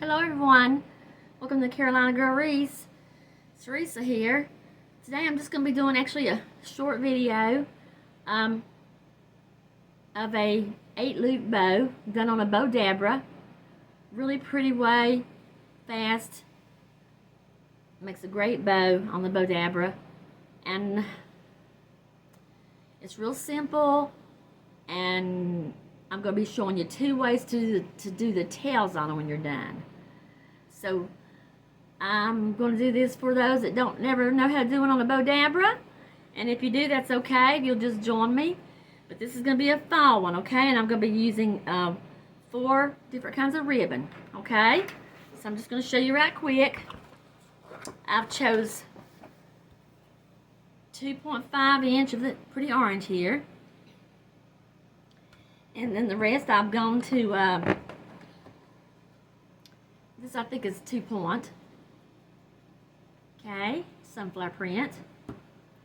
Hello everyone, welcome to Carolina Girl Wreaths. It's Teresa here. Today I'm just going to be doing actually a short video of a 8-loop bow done on a Bowdabra. Really pretty way, fast, makes a great bow on the Bowdabra, and it's real simple, and I'm going to be showing you 2 ways to do the tails on them when you're done. So I'm going to do this for those that never know how to do it on a Bowdabra, and if you do, that's okay. You'll just join me. But this is going to be a fall one, okay? And I'm going to be using 4 different kinds of ribbon, okay? So I'm just going to show you right quick. I've chose 2.5 inch of the pretty orange here. And then the rest I've gone to, this I think is 2 point. Okay, sunflower print.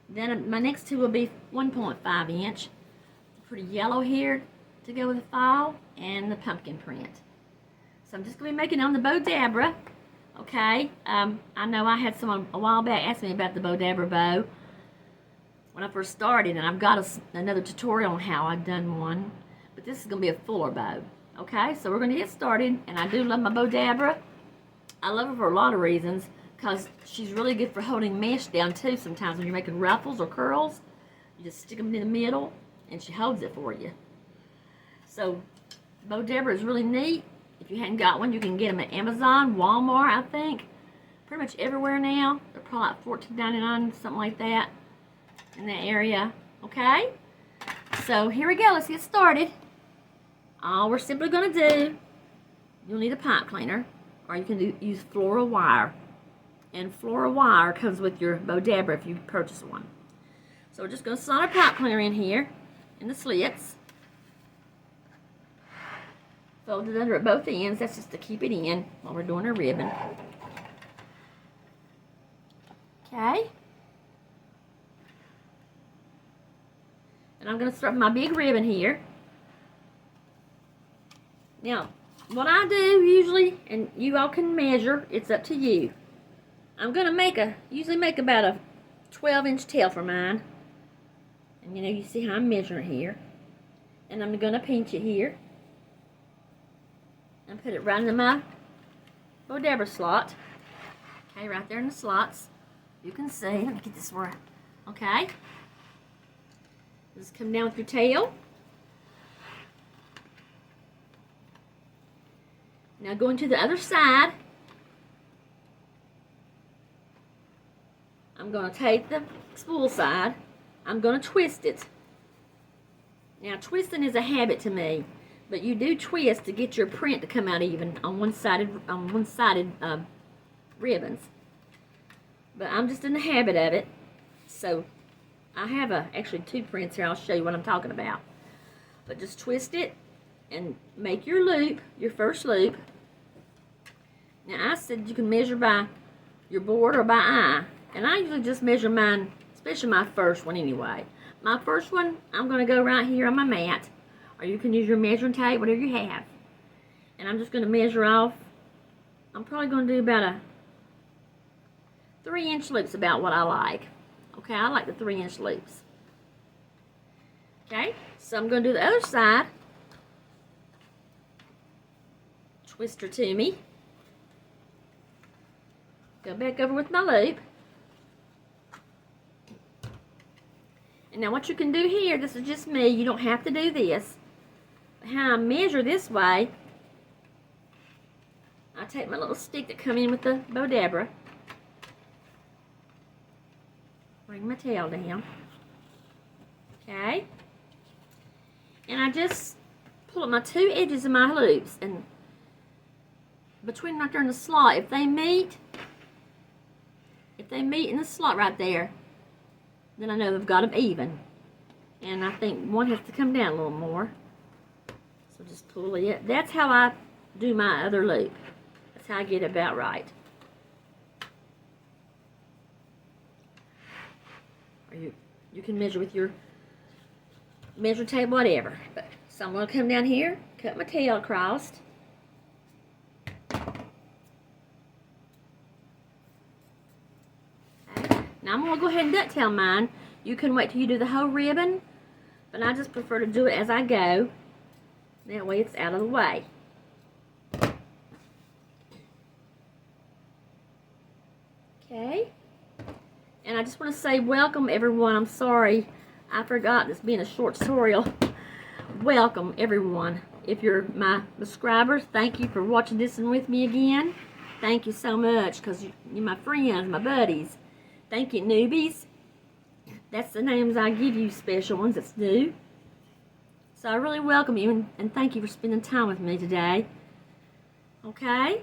Then my next 2 will be 1.5 inch. Pretty yellow here to go with the fall, and the pumpkin print. So I'm just going to be making it on the Bowdabra. Okay, I know I had someone a while back ask me about the Bowdabra bow when I first started, and I've got another tutorial on how I've done one. But this is going to be a fuller bow. Okay, so we're going to get started, and I do love my Bowdabra. I love her for a lot of reasons, because she's really good for holding mesh down too sometimes when you're making ruffles or curls. You just stick them in the middle, and she holds it for you. So, Bowdabra is really neat. If you hadn't got one, you can get them at Amazon, Walmart, I think. Pretty much everywhere now. They're probably like $14.99, something like that, in that area. Okay? So, here we go. Let's get started. All we're simply going to do, you'll need a pipe cleaner, or you can use floral wire. And floral wire comes with your Bowdabra if you purchase one. So we're just going to slide our pipe cleaner in here, in the slits. Fold it under at both ends. That's just to keep it in while we're doing our ribbon. Okay. And I'm going to start with my big ribbon here. Now, what I do usually, and you all can measure, it's up to you. I'm going to usually make about a 12-inch tail for mine. And you know, you see how I'm measuring here. And I'm going to pinch it here. And put it right into my Bowdabra slot. Okay, right there in the slots. You can see. Let me get this where okay. Just come down with your tail. Now going to the other side. I'm going to take the spool side. I'm going to twist it. Now twisting is a habit to me, but you do twist to get your print to come out even on one-sided ribbons. But I'm just in the habit of it. So I have actually 2 prints here. I'll show you what I'm talking about. But just twist it and make your loop, your first loop. Now I said you can measure by your board or by eye. And I usually just measure mine, especially my first one anyway. My first one, I'm going to go right here on my mat. Or you can use your measuring tape, whatever you have. And I'm just going to measure off. I'm probably going to do about a 3-inch loop's about what I like. Okay, I like the 3-inch loops. Okay, so I'm going to do the other side. Twist her to me. Go back over with my loop. And now what you can do here, this is just me, you don't have to do this. But how I measure this way, I take my little stick that come in with the Bowdabra. Bring my tail down. Okay. And I just pull up my 2 edges of my loops, and between right there in the slot, if they meet in the slot right there, then I know they've got them even. And I think one has to come down a little more. So just pull it. That's how I do my other loop. That's how I get it about right. Or you can measure with your measure tape, whatever. So I'm going to come down here, cut my tail across. I'm going to go ahead and ducktail mine. You can wait till you do the whole ribbon, but I just prefer to do it as I go. That way it's out of the way. Okay. And I just want to say welcome everyone. I'm sorry I forgot this being a short tutorial. Welcome everyone. If you're my subscribers, thank you for watching this one with me again. Thank you so much, because you're my friends, my buddies. Thank you, newbies. That's the names I give you, special ones that's new. So I really welcome you, and thank you for spending time with me today. Okay?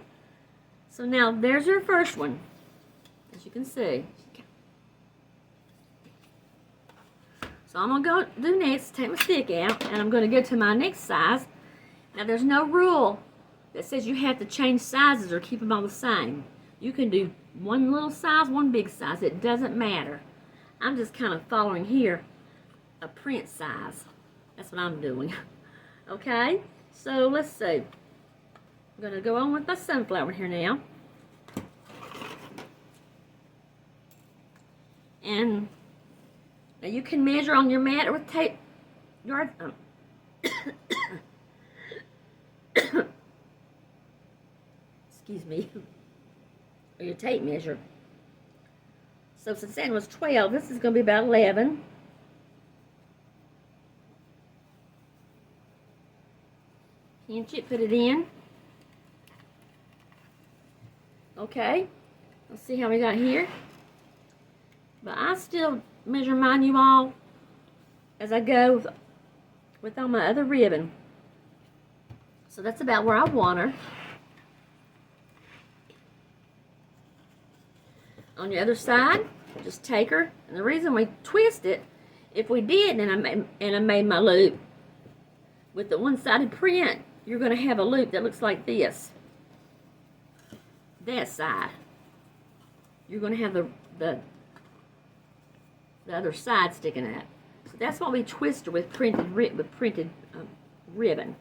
So now there's your first one, as you can see. So I'm going to do next, take my stick out, and I'm going to go to my next size. Now there's no rule that says you have to change sizes or keep them all the same. You can do one little size, one big size. It doesn't matter. I'm just kind of following here a print size. That's what I'm doing. Okay? So let's see. I'm going to go on with my sunflower here now. And now you can measure on your mat or with tape. Excuse me. Or your tape measure. So since that was 12, this is going to be about 11. Pinch it, put it in. Okay. Let's see how we got here. But I still measure mine, you all, as I go with all my other ribbon. So that's about where I want her. On the other side, just take her, and the reason we twist it, if we did, and I made my loop with the one-sided print, you're going to have a loop that looks like this. That side, you're going to have the other side sticking out. So that's why we twist her with printed ribbon.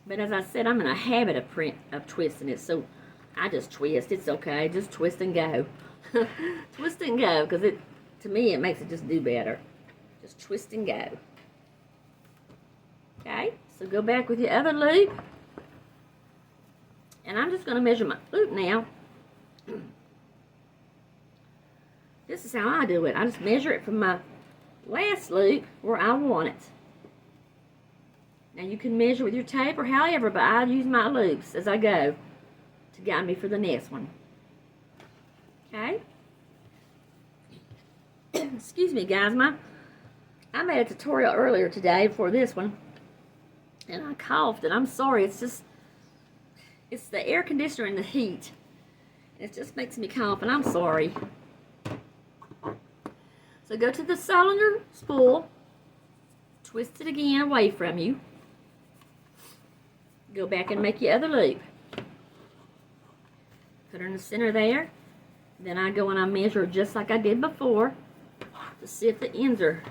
But as I said, I'm in a habit of twisting it, so I just twist. It's okay. Just twist and go. Twist and go, because to me, it makes it just do better. Just twist and go. Okay, so go back with your other loop. And I'm just going to measure my loop now. This is how I do it. I just measure it from my last loop where I want it. Now you can measure with your tape or however, but I use my loops as I go to guide me for the next one. Okay? Excuse me guys, I made a tutorial earlier today for this one, and I coughed, and I'm sorry, it's the air conditioner and the heat. It just makes me cough, and I'm sorry. So go to the cylinder spool, twist it again away from you. Go back and make your other loop. Put her in the center there. Then I go and I measure just like I did before to see if the ends are.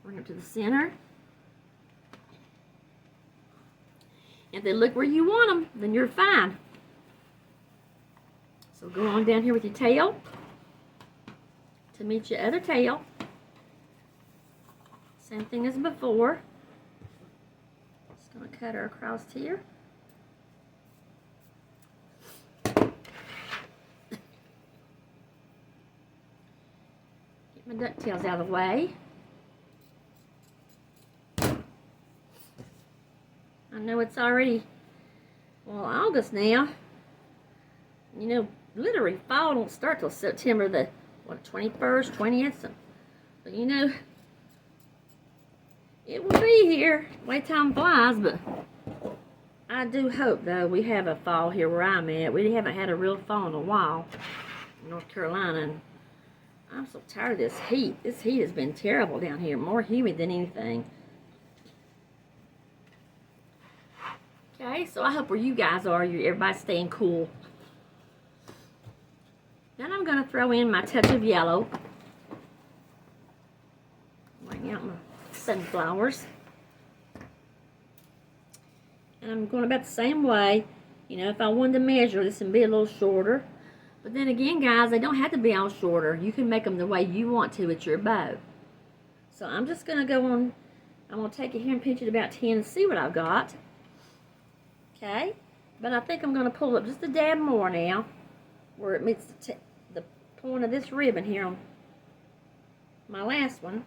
Bring it to the center. If they look where you want them, then you're fine. So go on down here with your tail to meet your other tail. Same thing as before. Just going to cut her across here. Get my ducktails out of the way. I know it's already, well, August now. You know, literally fall don't start till September the, what, 21st, 20th? So, but you know, it will be here. Way time flies, but I do hope, though, we have a fall here where I'm at. We haven't had a real fall in a while in North Carolina, and I'm so tired of this heat. This heat has been terrible down here, more humid than anything. Okay, so I hope where you guys are, everybody's staying cool. Then I'm going to throw in my touch of yellow. Bring out my sunflowers. And I'm going about the same way. You know, if I wanted to measure, this would be a little shorter. But then again, guys, they don't have to be all shorter. You can make them the way you want to with your bow. So I'm just going to go on, I'm going to take it here and pinch it about 10 and see what I've got. Okay, but I think I'm going to pull up just a dab more now, where it meets the point of this ribbon here on my last one.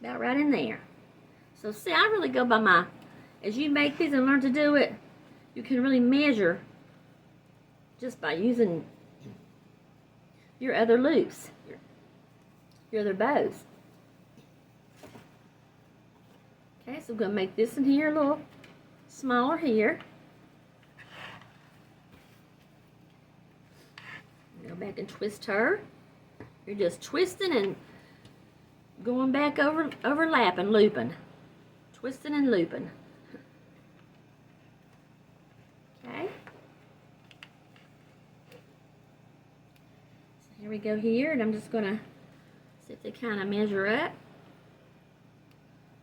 About right in there. So see, I really go by my, as you make these and learn to do it, you can really measure just by using your other loops, your other bows. Okay, so I'm going to make this in here a little smaller here. Go back and twist her. You're just twisting and going back overlapping, looping. Twisting and looping. Okay. So here we go here, and I'm just going to see if they kind of measure up.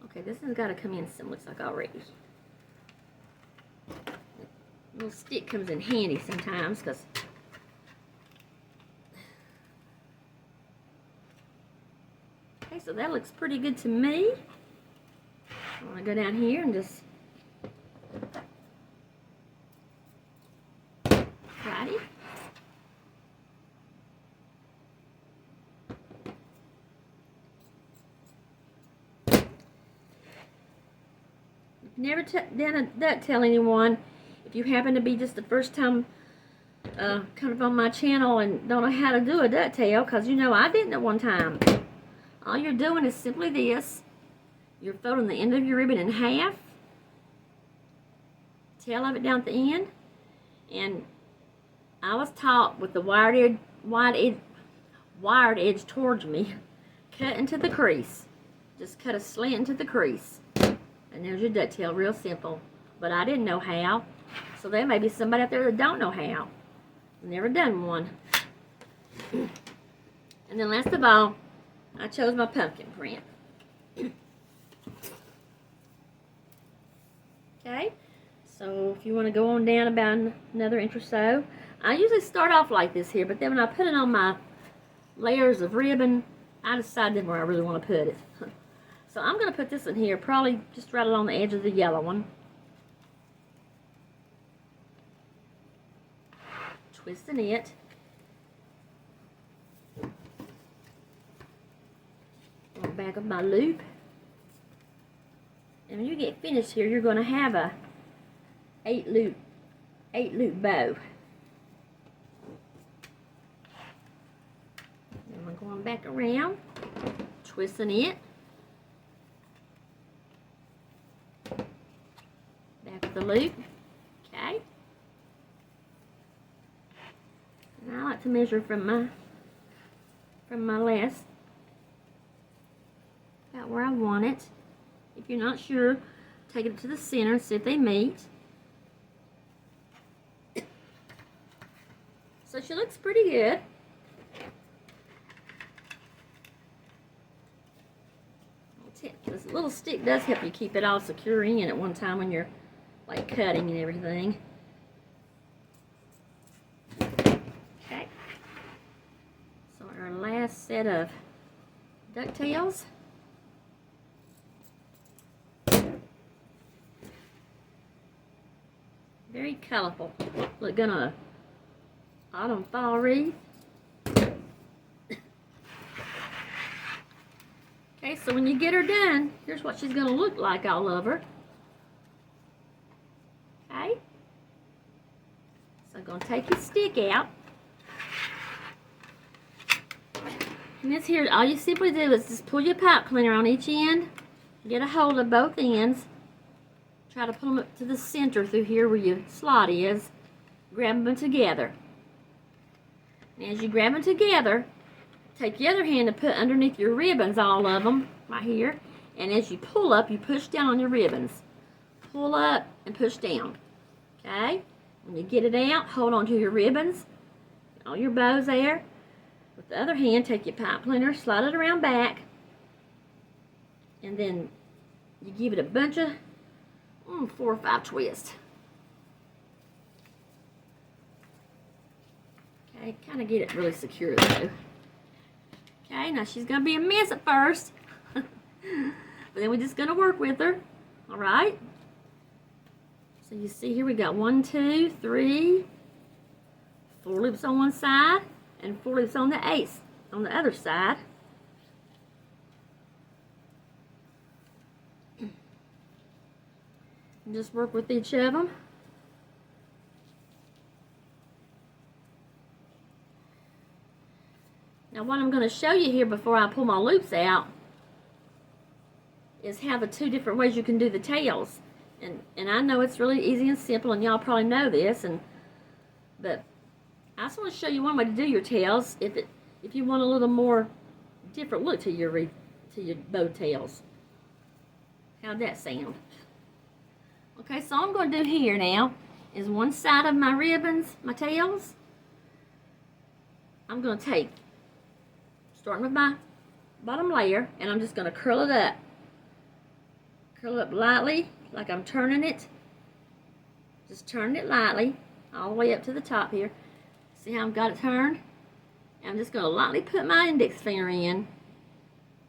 Okay, this has got to come in some, looks like already. Little stick comes in handy sometimes, because okay, so that looks pretty good to me. I want to go down here and just righty. Never tell anyone if you happen to be just the first time kind of on my channel and don't know how to do a ducktail, because you know I didn't at one time. All you're doing is simply this. You're folding the end of your ribbon in half, tail of it down at the end, and I was taught with the wired edge towards me, cut into the crease. Just cut a slant into the crease. And there's your ducktail, real simple. But I didn't know how. So there may be somebody out there that don't know how. Never done one. And then last of all, I chose my pumpkin print. Okay, so if you want to go on down about another inch or so, I usually start off like this here, but then when I put it on my layers of ribbon, I decide then where I really want to put it. So I'm going to put this in here, probably just right along the edge of the yellow one. Twisting it. On the back of my loop. And when you get finished here, you're going to have a 8-loop bow. And we're going back around, twisting it. Back of the loop. Okay. And I like to measure from my last about where I want it. If you're not sure, take it to the center and see if they meet. So she looks pretty good. This little stick does help you keep it all secure in at one time when you're like cutting and everything. Okay. So our last set of ducktails. Very colorful. Look, gonna autumn fall wreath. Okay, so when you get her done, here's what she's gonna look like all over. Okay. So I'm gonna take your stick out. And this here, all you simply do is just pull your pipe cleaner on each end, get a hold of both ends, try to pull them up to the center through here where your slot is, grab them together. And as you grab them together, take the other hand and put underneath your ribbons, all of them, right here. And as you pull up, you push down on your ribbons. Pull up and push down. Okay? When you get it out, hold on to your ribbons, all your bows there. With the other hand, take your pipe cleaner, slide it around back, and then you give it a bunch of 4 or 5 twists. Okay, kind of get it really secure though. Okay, now she's gonna be a mess at first, but then we're just gonna work with her. All right. So you see here we got 1, 2, 3, 4 loops on one side and 4 loops on the eighth on the other side. And just work with each of them. Now what I'm going to show you here before I pull my loops out is how the 2 different ways you can do the tails. And I know it's really easy and simple, and y'all probably know this, but I just want to show you one way to do your tails if you want a little more different look to your bow tails. How'd that sound? Okay, so all I'm going to do here now is one side of my ribbons, my tails, I'm going to take, starting with my bottom layer, and I'm just going to curl it up. Curl it up lightly, like I'm turning it. Just turning it lightly, all the way up to the top here. See how I've got it turned? And I'm just going to lightly put my index finger in,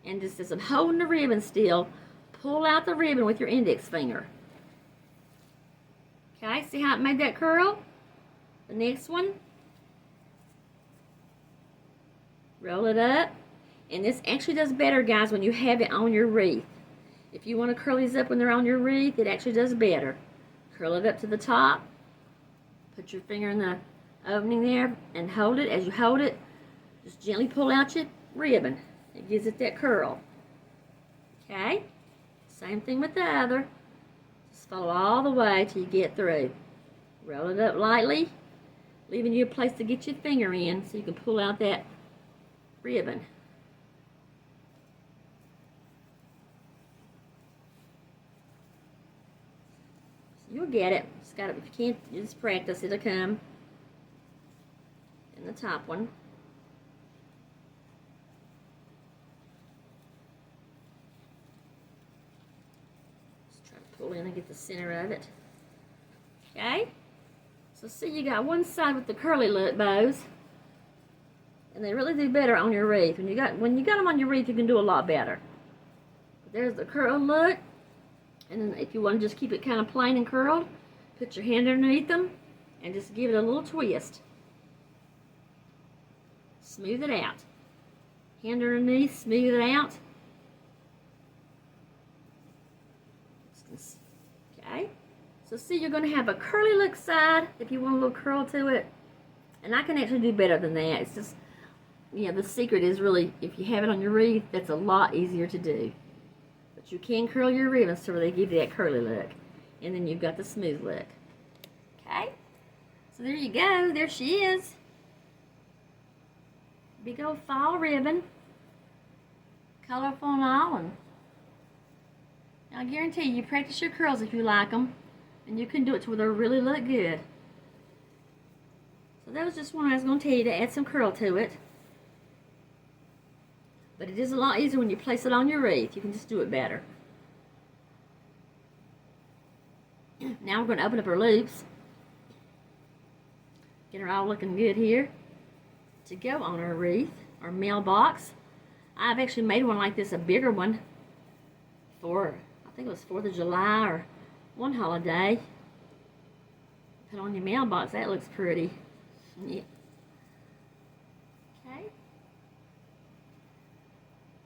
and just as I'm holding the ribbon still, pull out the ribbon with your index finger. Okay, see how it made that curl? The next one, roll it up. And this actually does better, guys, when you have it on your wreath. If you want to curl these up when they're on your wreath, it actually does better. Curl it up to the top. Put your finger in the opening there and hold it. As you hold it, just gently pull out your ribbon. It gives it that curl. Okay? Same thing with the other. Just follow all the way till you get through. Roll it up lightly, leaving you a place to get your finger in so you can pull out that ribbon. You'll get it. Just got it. If you can't, you just practice. It'll come. And the top one. Just try to pull in and get the center of it. Okay. So see, you got one side with the curly look bows, and they really do better on your wreath. When you got them on your wreath, you can do a lot better. But there's the curl look. And then if you want to just keep it kind of plain and curled, put your hand underneath them and just give it a little twist. Smooth it out. Hand underneath, smooth it out. Okay. So see, you're going to have a curly look side if you want a little curl to it. And I can actually do better than that. It's just, you know, the secret is really, if you have it on your wreath, that's a lot easier to do. But you can curl your ribbons to where they give you that curly look. And then you've got the smooth look. Okay? So there you go. There she is. Big old fall ribbon. Colorful and all. And I guarantee you practice your curls if you like them. And you can do it to where they really look good. So that was just one I was going to tell you to add some curl to it. But it is a lot easier when you place it on your wreath. You can just do it better. Now we're going to open up her loops. Get her all looking good here to go on our wreath, our mailbox. I've actually made one like this, a bigger one, for, I think it was 4th of July or one holiday. Put on your mailbox. That looks pretty. Yeah. Okay.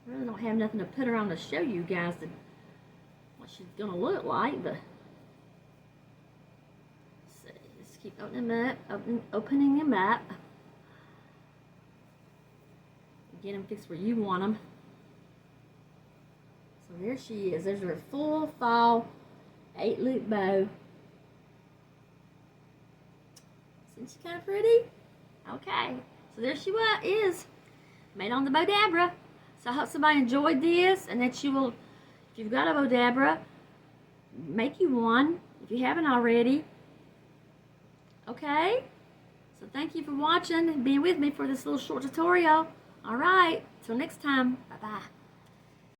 I really don't have nothing to put her on to show you guys what she's going to look like, but let's see. Just keep opening them up, opening them up. Get them fixed where you want them. So there she is. There's her full fall 8-loop bow. Isn't she kind of pretty? Okay. So there she is. Made on the Bowdabra. So I hope somebody enjoyed this, and that you will, if you've got a Bowdabra, make you one if you haven't already. Okay? So thank you for watching and being with me for this little short tutorial. Alright, till next time. Bye-bye.